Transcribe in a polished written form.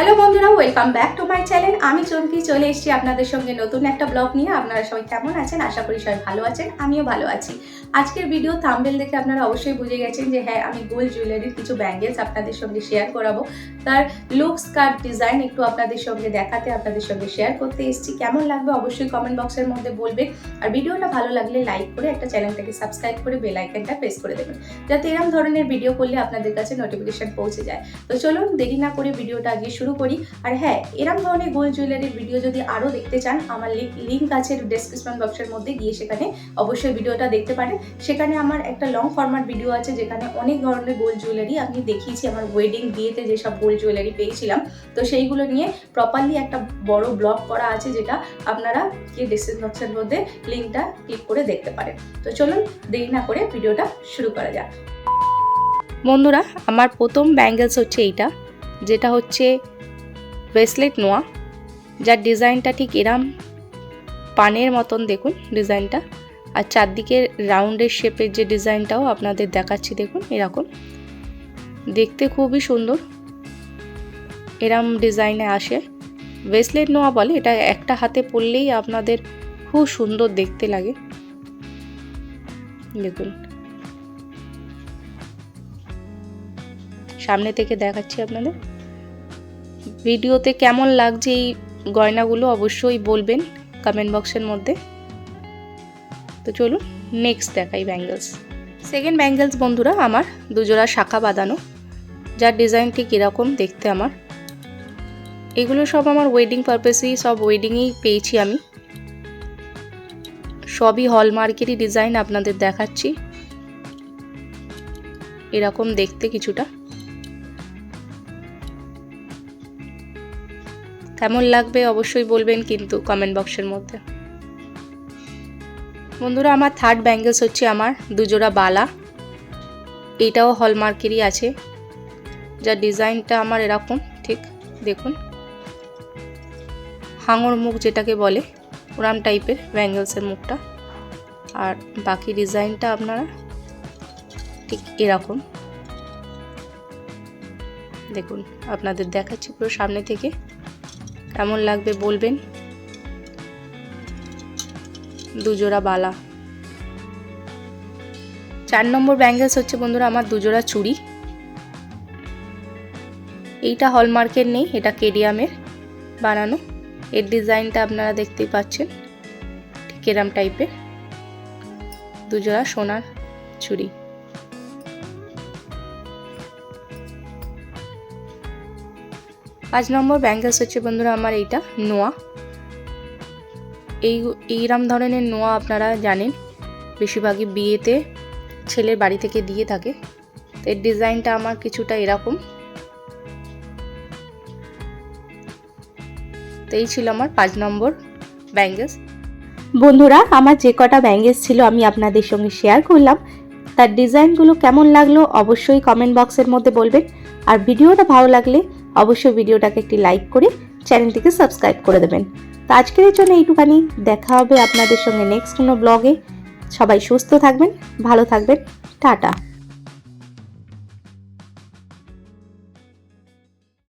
Hello বন্ধুরা, welcome back to my channel. আমি চমকি চলে এসেছি আপনাদের সঙ্গে নতুন একটা ব্লগ নিয়ে। আপনারা সবাই কেমন আছেন? আশা করি সবাই ভালো আছেন, আমিও ভালো আছি। আজকের ভিডিও থাম্বনেল দেখে আপনারা অবশ্যই বুঝে গেছেন যে হ্যাঁ, আমি গোল্ড জুয়েলারির কিছু ব্যাঙ্গেলস আপনাদের সঙ্গে শেয়ার করাবো। তার লুকস কাট ডিজাইন একটু আপনাদের সঙ্গে দেখাতে, আপনাদের সঙ্গে শেয়ার করতে এসেছি। কেমন লাগবে অবশ্যই কমেন্ট বক্সের মধ্যে বলবেন। আর ভিডিওটা ভালো লাগলে লাইক করে একটা চ্যানেলটাকে সাবস্ক্রাইব করে বেল আইকনটা প্রেস করে দেবেন, যাতে এরকম ধরনের ভিডিও করলে আপনাদের কাছে নোটিফিকেশন পৌঁছে যায়। তো চলুন দেরি না করে ভিডিওটা আগে শুরু করি। আর হ্যাঁ, এরকম ধরনের গোল্ড জুয়েলারির ভিডিও যদি আরও দেখতে চান, আমার লিঙ্ক আছে ডেসক্রিপশন বক্সের মধ্যে, গিয়ে সেখানে অবশ্যই ভিডিওটা দেখতে পারেন। সেখানে আমার একটা লং ফরম্যাট ভিডিও আছে, যেখানে অনেক ধরনের গোল্ড জুয়েলারি আমি দেখিয়েছি। আমার ওয়েডিং বিয়েতে যেসব গোল্ড জুয়েলারি পেয়েছিলাম, তো সেইগুলো নিয়ে প্রপারলি একটা বড় ব্লগ করা আছে, যেটা আপনারা গিয়ে ডেসক্রিপশন বক্সের মধ্যে লিঙ্কটা ক্লিক করে দেখতে পারেন। তো চলুন দেরি না করে ভিডিওটা শুরু করা যাক। বন্ধুরা, আমার প্রথম ব্যাঙ্গেলস হচ্ছে এইটা, যেটা হচ্ছে ব্রেসলেট নোয়া, যার ডিজাইনটা ঠিক এরম পানের মতন, দেখুন ডিজাইনটা। আর চারদিকে রাউন্ডের শেপের যে ডিজাইনটাও আপনাদের দেখাচ্ছি, দেখুন এরকম দেখতে খুবই সুন্দর। এরম ডিজাইনে আসে, ব্রেসলেট নোয়া বলে। এটা একটা হাতে পরলেই আপনাদের খুব সুন্দর দেখতে লাগে। দেখুন সামনে থেকে দেখাচ্ছি আপনাদের। ভিডিওতে কেমন লাগছে এই গয়নাগুলো অবশ্যই বলবেন কমেন্ট বক্সের মধ্যে। তো চলুন নেক্সট দেখাই ব্যাঙ্গেলস। সেকেন্ড ব্যাঙ্গেলস বন্ধুরা, আমার দুজোড়া শাখা বাঁধানো, যার ডিজাইন ঠিক এরকম দেখতে। আমার এগুলো সব আমার ওয়েডিং পারপাসেই, সব ওয়েডিংয়েই পেয়েছি আমি। সবই হলমার্কেরই ডিজাইন আপনাদের দেখাচ্ছি। এরকম দেখতে কিছুটা। কেমন লাগবে অবশ্যই বলবেন কিন্তু কমেন্ট বক্সের মধ্যে। বন্ধুরা, আমার থার্ড ব্যাঙ্গেলস হচ্ছে আমার দুজোড়া বালা। এইটাও হলমার্কেরই আছে, যার ডিজাইনটা আমার এরকম ঠিক দেখুন, হাঙর মুখ যেটাকে বলে, ওরাম টাইপের ব্যাঙ্গেলসের মুখটা। আর বাকি ডিজাইনটা আপনারা ঠিক এরকম দেখুন। আপনাদের দেখাচ্ছি পুরো সামনে থেকে, কেমন লাগবে বলবেন। দুজোড়া বালা। 4 নম্বর ব্যাঙ্গেলস হচ্ছে বন্ধুরা আমার দুজোড়া চুড়ি। এইটা হলমার্কের নেই, এটা কেডিয়ামের বানানো। এর ডিজাইনটা আপনারা দেখতেই পাচ্ছেন, ঠিক এরম টাইপের দুজোড়া সোনার চুড়ি। 5 নম্বর ব্যাঙ্গেলস হচ্ছে বন্ধুরা আমার এইটা নোয়া। এইরকম ধরনের নোয়া আপনারা জানেন, বেশিরভাগই বিয়েতে ছেলের বাড়ি থেকে দিয়ে থাকে। তো এর ডিজাইনটা আমার কিছুটা এরকম। তো এই ছিল আমার 5 নম্বর ব্যাঙ্গেলস। বন্ধুরা, আমার যে কটা ব্যাঙ্গেলস ছিল আমি আপনাদের সঙ্গে শেয়ার করলাম, তার ডিজাইনগুলো কেমন লাগলো অবশ্যই কমেন্ট বক্সের মধ্যে বলবেন। আর ভিডিওটা ভালো লাগলে অবশ্যই ভিডিওটাকে একটি লাইক করে চ্যানেলটিকে সাবস্ক্রাইব করে দেবেন। তো আজকের জন্য এইটুখানি। দেখা হবে আপনাদের সঙ্গে নেক্সট কোনো ব্লগে। সবাই সুস্থ থাকবেন, ভালো থাকবেন। টাটা।